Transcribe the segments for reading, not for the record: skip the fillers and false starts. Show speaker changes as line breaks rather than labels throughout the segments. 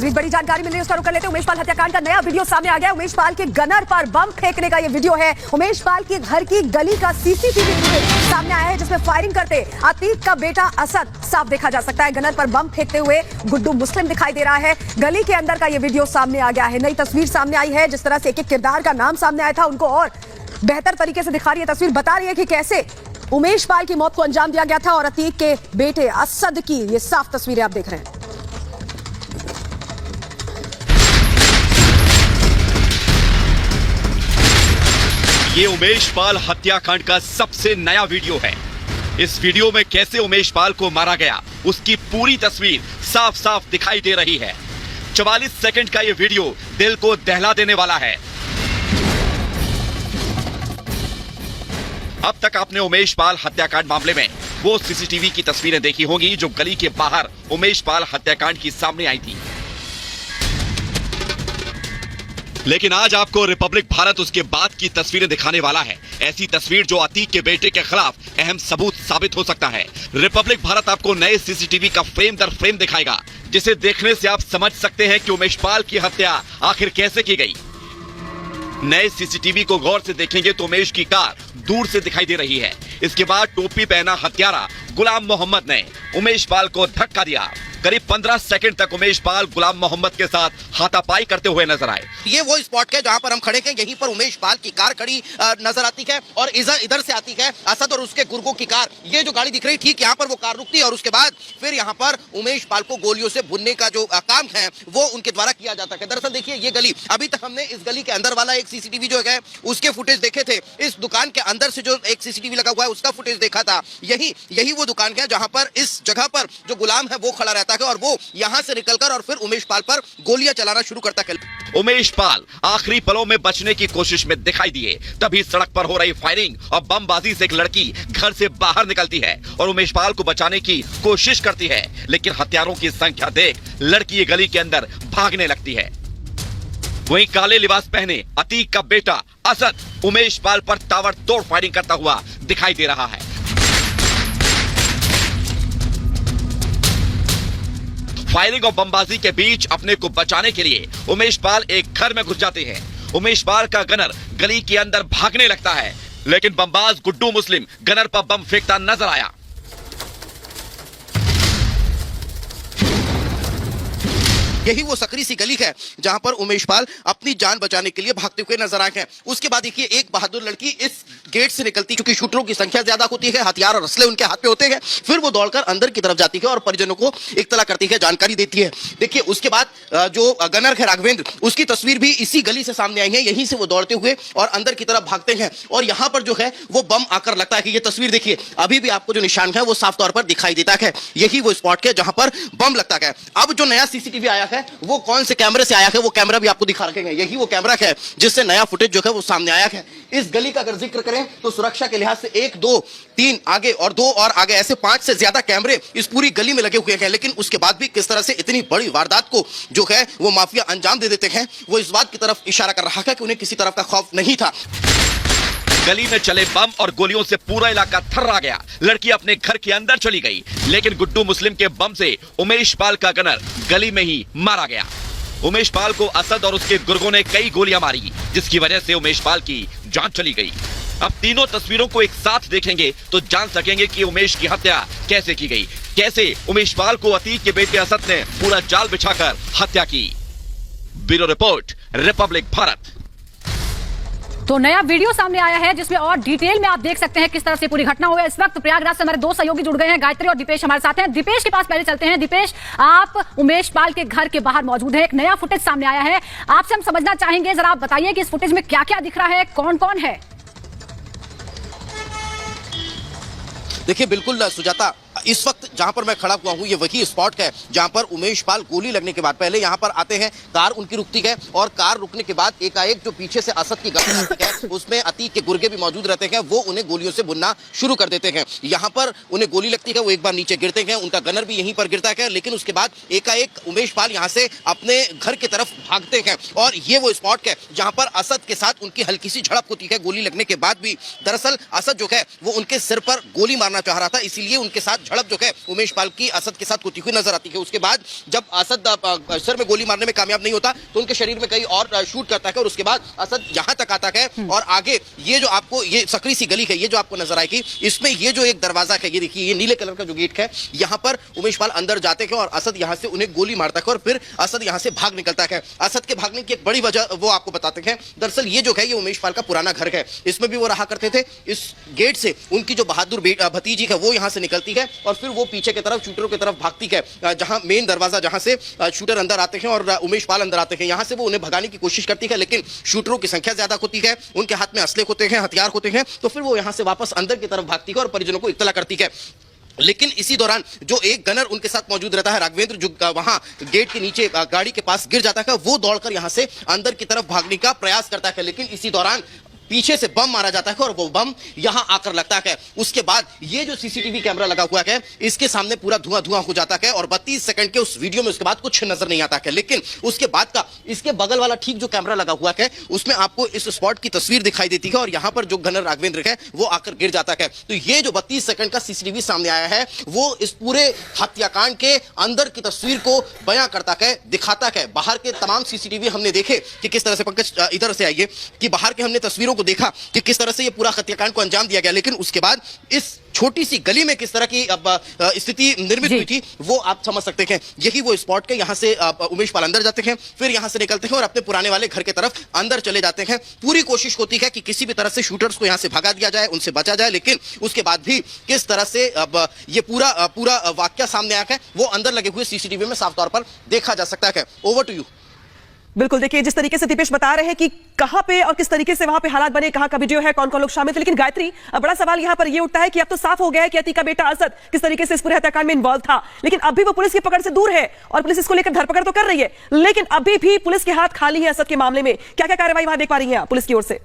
बड़ी जानकारी मिल रही है, उसका रुख कर लेते हैं। उमेश पाल हत्याकांड का नया वीडियो सामने आ गया है। उमेश पाल के गनर पर बम फेंकने का ये वीडियो है। उमेश पाल के घर की गली का सीसीटीवी फुटेज सामने आया है, जिसमें फायरिंग करते अतीक का बेटा असद साफ देखा जा सकता है। गनर पर बम फेंकते हुए गुड्डू मुस्लिम दिखाई दे रहा है। गली के अंदर का ये वीडियो सामने आ गया है। नई तस्वीर सामने आई है। जिस तरह से एक एक किरदार का नाम सामने आया था, उनको और बेहतर तरीके से दिखा रही है तस्वीर। बता रही है कि कैसे उमेश पाल की मौत को अंजाम दिया गया था और अतीक के बेटे असद की ये साफ तस्वीरें आप देख रहे हैं।
ये उमेश पाल हत्याकांड का सबसे नया वीडियो है। इस वीडियो में कैसे उमेश पाल को मारा गया, उसकी पूरी तस्वीर साफ साफ दिखाई दे रही है। 44 सेकंड का ये वीडियो दिल को दहला देने वाला है। अब तक आपने उमेश पाल हत्याकांड मामले में वो सीसीटीवी की तस्वीरें देखी होंगी जो गली के बाहर उमेश पाल हत्याकांड की सामने आई थी, लेकिन आज आपको रिपब्लिक भारत उसके बाद की तस्वीरें दिखाने वाला है। ऐसी तस्वीर जो अतीक के बेटे के खिलाफ अहम सबूत साबित हो सकता है। रिपब्लिक भारत आपको नए सीसीटीवी का फ्रेम दर फ्रेम दिखाएगा, जिसे देखने से आप समझ सकते हैं कि उमेश पाल की हत्या आखिर कैसे की गई। नए सीसीटीवी को गौर से देखेंगे तो उमेश की कार दूर से दिखाई दे रही है। इसके बाद टोपी पहना हत्यारा गुलाम मोहम्मद ने उमेश पाल को धक्का दिया। करीब 15 सेकंड तक उमेश पाल गुलाम मोहम्मद के साथ हाथापाई करते हुए नजर आए।
ये वो स्पॉट है जहां पर हम खड़े हैं। यहीं पर उमेश पाल की कार खड़ी नजर आती है और इधर से आती है असद और उसके गुर्गों की कार। ये जो गाड़ी दिख रही ठीक यहाँ पर वो कार रुकती है और उसके बाद फिर यहाँ पर उमेश पाल को गोलियों से भुनने का जो काम है वो उनके द्वारा किया जाता है। दरअसल देखिए ये गली, अभी तक हमने इस गली के अंदर वाला एक सीसीटीवी जो है उसके फुटेज देखे थे। इस दुकान के अंदर से जो एक सीसीटीवी लगा हुआ है उसका फुटेज देखा था। यही वो दुकान है जहां पर इस जगह पर जो गुलाम है वो खड़ा रहता है और वो यहां से निकलकर और फिर उमेश पाल पर गोलियां चलाना शुरू करता है।
उमेश पाल आखिरी पलों में बचने की कोशिश में दिखाई दिए। तभी सड़क पर हो रही फायरिंग और बमबाजी से एक लड़की घर से बाहर निकलती है और उमेश पाल को बचाने की कोशिश करती है, लेकिन हत्यारों की संख्या देख लड़की गली के अंदर भागने लगती है। वहीं काले लिबास पहने अतीक का बेटा असद उमेश पाल पर ताबड़तोड़ फायरिंग करता हुआ दिखाई दे रहा है। फायरिंग और बमबाजी के बीच अपने को बचाने के लिए उमेश पाल एक घर में घुस जाते हैं। उमेश पाल का गनर गली के अंदर भागने लगता है, लेकिन बमबाज गुड्डू मुस्लिम गनर पर बम फेंकता नजर आया।
यही वो सकरी सी गली है जहां पर उमेश पाल अपनी जान बचाने के लिए भागते हुए नजर आए हैं। उसके बाद देखिए एक बहादुर लड़की इस गेट से निकलती, क्योंकि शूटरों की संख्या ज्यादा होती है, हथियार और असले उनके हाथ पे होते हैं। फिर वो दौड़कर अंदर की तरफ जाती है और परिजनों को इत्तला करती है, जानकारी देती है। देखिए उसके बाद जो गनर है राघवेंद्र, उसकी तस्वीर भी इसी गली से सामने आई है। यहीं से वो दौड़ते हुए और अंदर की तरफ भागते हैं और यहाँ पर जो है वो बम आकर लगता है कि ये तस्वीर देखिए अभी भी आपको जो निशान है वो साफ तौर पर दिखाई देता है। यही वो स्पॉट है जहां पर बम लगता है। अब जो नया सीसीटीवी आया है वो कौन से कैमरे से आया है वो कैमरा भी आपको दिखा रखेंगे। यही वो कैमरा है जिससे नया फुटेज जो है वो सामने आया है। इस गली का अगर जिक्र करें तो सुरक्षा के लिहाज से 1 2 3 आगे और 2 और आगे ऐसे 5 से ज्यादा कैमरे इस पूरी गली में लगे हुए हैं। लेकिन उसके बाद भी किस तरह से इतनी बड़ी वारदात को जो है वो माफिया अंजाम दे देते हैं, वो इस बात की तरफ इशारा कर रहा है कि उन्हें किसी तरफ का खौफ नहीं था।
गली में चले बम और गोलियों से पूरा इलाका थर्रा गया। लड़की अपने घर के अंदर चली गई, लेकिन गुड्डू मुस्लिम के बम से उमेश पाल का गनर गली में ही मारा गया। उमेश पाल को असद और उसके गुर्गों ने कई गोलियां मारी, जिसकी वजह से उमेश पाल की जान चली गई। अब तीनों तस्वीरों को एक साथ देखेंगे तो जान सकेंगे कि उमेश की हत्या कैसे की गई, कैसे उमेश पाल को अतीक के बेटे असद ने पूरा जाल बिछाकर हत्या की। Bureau report, Republic Bharat.
तो नया वीडियो सामने आया है जिसमें और डिटेल में आप देख सकते हैं किस तरह से पूरी घटना हुई है। इस वक्त प्रयागराज से हमारे 2 सहयोगी जुड़ गए हैं, गायत्री और दीपेश हमारे साथ हैं। दीपेश के पास पहले चलते हैं। दीपेश, आप उमेश पाल के घर के बाहर मौजूद हैं, एक नया फुटेज सामने आया है, आपसे हम समझना चाहेंगे, जरा आप बताइए कि इस फुटेज में क्या क्या दिख रहा है, कौन कौन है।
देखिए बिल्कुल सुजाता, इस वक्त जहां पर मैं खड़ा हुआ हूं ये वही स्पॉट है जहां पर उमेश पाल गोली लगने के बाद पहले यहां पर आते हैं, कार उनकी रुकती है और कार रुकने के बाद एकाएक जो पीछे से असद की गाड़ी आती है उसमें अतीक के गुर्गे भी मौजूद रहते हैं। वो उन्हें गोलियों से भुनना शुरू कर देते हैं। यहां पर उन्हें गोली लगती है, वो एक बार नीचे गिरते हैं, उनका गनर भी यहीं पर गिरता है। लेकिन उसके बाद एकाएक उमेश पाल यहां से अपने घर की तरफ भागते हैं और ये वो स्पॉट है जहां पर असद के साथ उनकी हल्की सी झड़प होती है गोली लगने के बाद भी। दरअसल असद जो है वो उनके सिर पर गोली मारना चाह रहा था, इसीलिए उनके साथ झड़प जो है उमेश पाल की असद के साथ होती हुई नजर आती है। उसके बाद जब असद सर में गोली मारने में कामयाब नहीं होता तो उनके शरीर में कहीं और शूट करता है और उसके बाद असद यहां तक आता है और आगे ये जो आपको ये सकरी सी गली है, ये जो आपको नजर आएगी, इसमें ये जो एक दरवाजा है, ये देखिए, ये नीले कलर का जो गेट है, यहां पर उमेश पाल अंदर जाते हैं और असद यहां से उन्हें गोली मारता है और फिर असद यहां से भाग निकलता है। असद के भागने की एक बड़ी वजह वो आपको बताते हैं। दरअसल ये जो है ये उमेश पाल का पुराना घर है, इसमें भी वो रहा करते थे। इस गेट से उनकी जो बहादुर भतीजी है वो यहां से निकलती है और फिर वो पीछे की तरफ शूटरों की तरफ भागती है, जहां मेन दरवाजा जहां से शूटर अंदर आते हैं और उमेश पाल अंदर आते हैं। यहां से वो उन्हें भगाने की कोशिश करती है, लेकिन शूटरों की संख्या ज्यादा होती है, उनके हाथ में असले होते हैं, हथियार होते हैं, तो फिर वो यहां से वापस अंदर की तरफ भागती है और परिजनों को इत्तला करती है। लेकिन इसी दौरान जो एक गनर उनके साथ मौजूद रहता है, राघवेंद्र, जो वहां गेट के नीचे गाड़ी के पास गिर जाता है, वो दौड़कर यहां से अंदर की तरफ भागने का प्रयास करता है, लेकिन इसी दौरान पीछे से बम मारा जाता है और वो बम यहां आकर लगता है। उसके बाद ये जो सीसीटीवी कैमरा लगा हुआ है, इसके सामने पूरा धुआं धुआं हो जाता है और 32 सेकंड के उस वीडियो में उसके बाद कुछ नजर नहीं आता है। लेकिन उसके बाद का इसके बगल वाला ठीक जो कैमरा लगा हुआ है, उसमें आपको इस स्पॉट की तस्वीर दिखाई देती है और यहां पर जो गनर राघवेंद्र है वो आकर गिर जाता है। तो ये जो 32 सेकंड का सीसीटीवी सामने आया है, वो इस पूरे हत्याकांड के अंदर की तस्वीर को बयां करता है, दिखाता है। बाहर के तमाम सीसीटीवी हमने देखे कि किस तरह से, पंकज इधर से आइए, कि बाहर के हमने तस्वीरों को देखा कि किस तरह से ये पूरा हत्याकांड को अंजाम दिया गया, लेकिन उसके बाद इस छोटी सी गली में किस तरह की स्थिति निर्मित हुई थी वो आप समझ सकते हैं। यही वो स्पॉट है, यहां से उमेश पाल अंदर जाते हैं, फिर यहां से निकलते हैं और अपने पुराने वाले घर की तरफ अंदर चले जाते हैं। पूरी कोशिश होती है कि किसी भी तरह से शूटर्स को यहां से भगा दिया जाए, उनसे बचा जाए, लेकिन उसके बाद भी किस तरह से ये पूरा वाकया सामने आया है वो अंदर लगे हुए सीसीटीवी में साफ तौर पर देखा जा सकता है। Over to you.
बिल्कुल, देखिए जिस तरीके से दीपेश बता रहे हैं कि कहां पे और किस तरीके से वहां पे हालात बने, कहां का वीडियो है, कौन कौन लोग शामिल थे, लेकिन गायत्री, बड़ा सवाल यहां पर ये उठता है कि अब तो साफ हो गया है कि अतीक का बेटा असद किस तरीके से इस पूरे हत्याकांड में इन्वॉल्व था, लेकिन अभी वो पुलिस की पकड़ से दूर है और पुलिस इसको लेकर धरपकड़ तो कर रही है, लेकिन अभी भी पुलिस के हाथ खाली है असद के मामले में। क्या क्या कार्रवाई वहां देख पा रही है पुलिस की ओर से?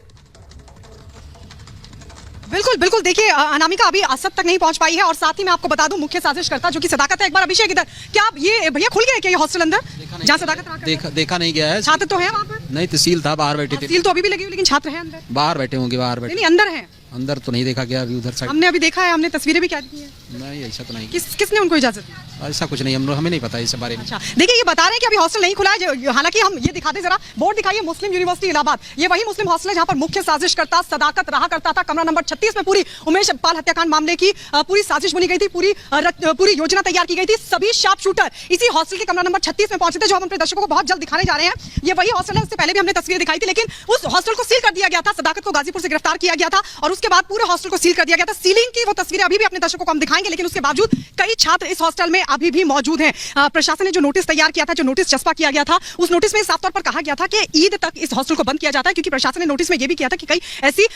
बिल्कुल बिल्कुल, देखिए अनामिका अभी असद तक नहीं पहुंच पाई है और साथ ही मैं आपको बता दूं मुख्य साजिशकर्ता जो कि सदाकत है। एक बार अभिषेक इधर, क्या आप ये भैया खुल गया क्या ये हॉस्टल अंदर जहां सदाकत
देखा नहीं गया है।
छात्र तो है वहां पर?
नहीं, तहसील था, बाहर बैठी थी।
तहसील तो अभी भी लगी हुई, लेकिन छात्र है अंदर?
बाहर बैठे होंगे, बाहर बैठे।
नहीं, अंदर है।
अंदर तो नहीं देखा गया अभी, उधर साइड
हमने अभी देखा है, हमने तस्वीरें भी क्या दी है।
नहीं, ऐसा तो नहीं।
किसने उनको इजाजत दी?
ऐसा कुछ नहीं, हमें नहीं पता इस बारे में।
अच्छा, देखिए ये बता रहे हैं कि अभी हॉस्टल नहीं खुला है, हालांकि हम ये दिखाते जरा, बोर्ड दिखाइए, मुस्लिम यूनिवर्सिटी इलाहाबाद। ये वही मुस्लिम हॉस्टल है जहां पर मुख्य साजिशकर्ता सदाकत रहा करता था। कमरा नंबर 36 में पूरी उमेश पाल हत्याकांड मामले की पूरी साजिश बनी गई थी, पूरी योजना तैयार की गई थी। सभी शार्प शूटर इसी हॉस्टल के कमरा नंबर 36 में पहुंचे थे, जो हम अपने दर्शकों को बहुत जल्द दिखाने जा रहे हैं। ये वही हॉस्टल है, उससे पहले भी हमने तस्वीर दिखाई थी, लेकिन उस हॉस्टल को सील कर दिया गया था। सदाकत को गाजीपुर से गिरफ्तार किया गया था और उसके बाद पूरे हॉस्टल को सील कर दिया गया था। सीलिंग की वो तस्वीरें अभी भी अपने दर्शकों को हम दिखाएंगे, लेकिन उसके बावजूद कई छात्र इस हॉस्टल में अभी भी मौजूद हैं। प्रशासन ने जो नोटिस तैयार किया था, जो नोटिस चस्पा किया गया था, उस नोटिस में साफ तौर पर कहा गया था कि ईद तक इस हॉस्टल को बंद किया जाता है, क्योंकि प्रशासन ने नोटिस में यह भी किया था कि कई ऐसी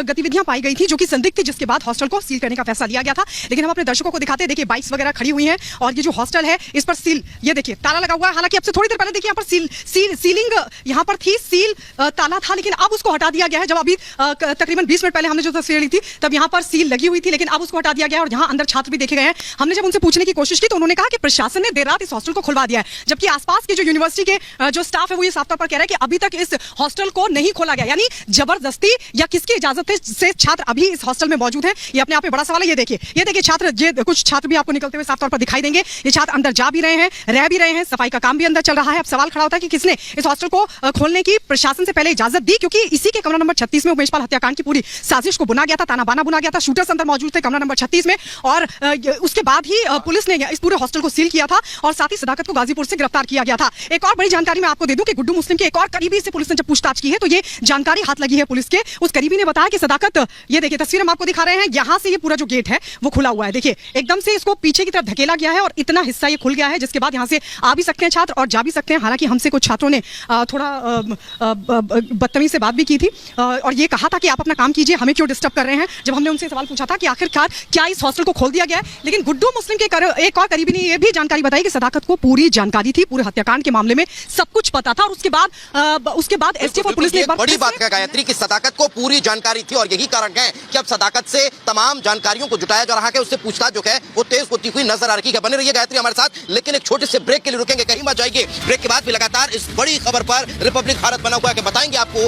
गतिविधियां पाई गई थी जो कि संदिग्ध थी, जिसके बाद हॉस्टल को सील करने का फैसला लिया गया था। लेकिन हम अपने दर्शकों को दिखाते हैं, देखिए बाइक्स वगैरह खड़ी हुई हैं और ये जो हॉस्टल है इस पर सील, ये देखिए ताला लगा हुआ है। हालांकि अब से थोड़ी देर पहले देखिए यहाँ पर सीलिंग यहाँ पर थी, सील ताला था, लेकिन अब उसको हटा दिया गया है। जब अभी तकरीबन 20 मिनट पहले हमने जो तस्वीर ली थी तब यहाँ पर सील लगी हुई थी, लेकिन अब उसको हटा दिया गया और यहाँ अंदर छात्र भी देखे गए हैं। हमने जब उनसे पूछने की कोशिश की तो उन्होंने कहा कि प्रशासन ने देर रात इस हॉस्टल को खुलवा दिया है, जबकि आसपास के जो यूनिवर्सिटी के जो स्टाफ है वो ये साफ तौर पर कह रहा है कि अभी तक इस हॉस्टल को नहीं खोला गया, यानी जबरदस्ती या किसकी इजाजत से छात्र अभी इस हॉस्टल में मौजूद हैं। ये अपने आप में बड़ा सवाल है। ये देखिए छात्र, ये कुछ छात्र भी आपको निकलते हुए साफ तौर पर दिखाई देंगे। ये छात्र अंदर जा भी रहे हैं, रह भी रहे हैं, सफाई का काम भी अंदर चल रहा है। अब सवाल खड़ा होता है कि किसने इस हॉस्टल को खोलने की प्रशासन से पहले इजाजत दी, क्योंकि इसी के कमरा नंबर 36 में उमेश पाल हत्याकांड की पूरी साजिश को बुना गया था, ताना बाना बुना गया था। शूटर्स अंदर मौजूद थे कमरा नंबर 36 में और उसके बाद ही पुलिस ने इस पूरे हॉस्टल को सील किया था और साथ ही सदाकत को गाजीपुर से गिरफ्तार किया गया था। एक और बड़ी जानकारी मैं आपको दे दूं कि गुड्डू मुस्लिम के एक और करीबी से पुलिस ने जब पूछताछ की है तो ये जानकारी हाथ लगी है पुलिस के। उस करीबी ने बताया कि सदाकत, ये देखिए तस्वीर हम आपको दिखा रहे हैं, यहां से ये पूरा जो गेट है वो खुला हुआ है। देखिए एकदम से इसको पीछे की तरफ धकेला गया है और इतना हिस्सा ये खुल गया है, जिसके बाद यहां से आ भी सकते हैं छात्र और जा भी सकते हैं। हालांकि हमसे कुछ छात्रों ने थोड़ा बदतमीज से बात भी की थी और ये कहा था कि आप अपना काम कीजिए, हमें क्यों डिस्टर्ब कर रहे हैं। जब हमने उनसे सवाल पूछा था कि आखिरकार क्या इस हॉस्टल को खोल दिया गया है, लेकिन गुड्डू मुस्लिम के एक और करीबी ने यह भी जानकारी बताई कि सदाकत को पूरी जानकारी थी, पूरे हत्याकांड के मामले में सब कुछ पता था और उसके बाद एसटीएफ और पुलिस ने
बड़ी बात कहा गायत्री की सदाकत को पूरी जानकारी थी और यही कारण है कि अब सदाकत से तमाम जानकारियों को जुटाया जा रहा है, उससे पूछताछ जो है वो तेज होती हुई नजर आ रही है। बने रहिए गायत्री हमारे साथ, लेकिन एक छोटे से ब्रेक के लिए रुकेंगे, कहीं मत जाइए। ब्रेक के बाद भी लगातार इस बड़ी खबर पर रिपब्लिक भारत बना हुआ है कि बताएंगे आपको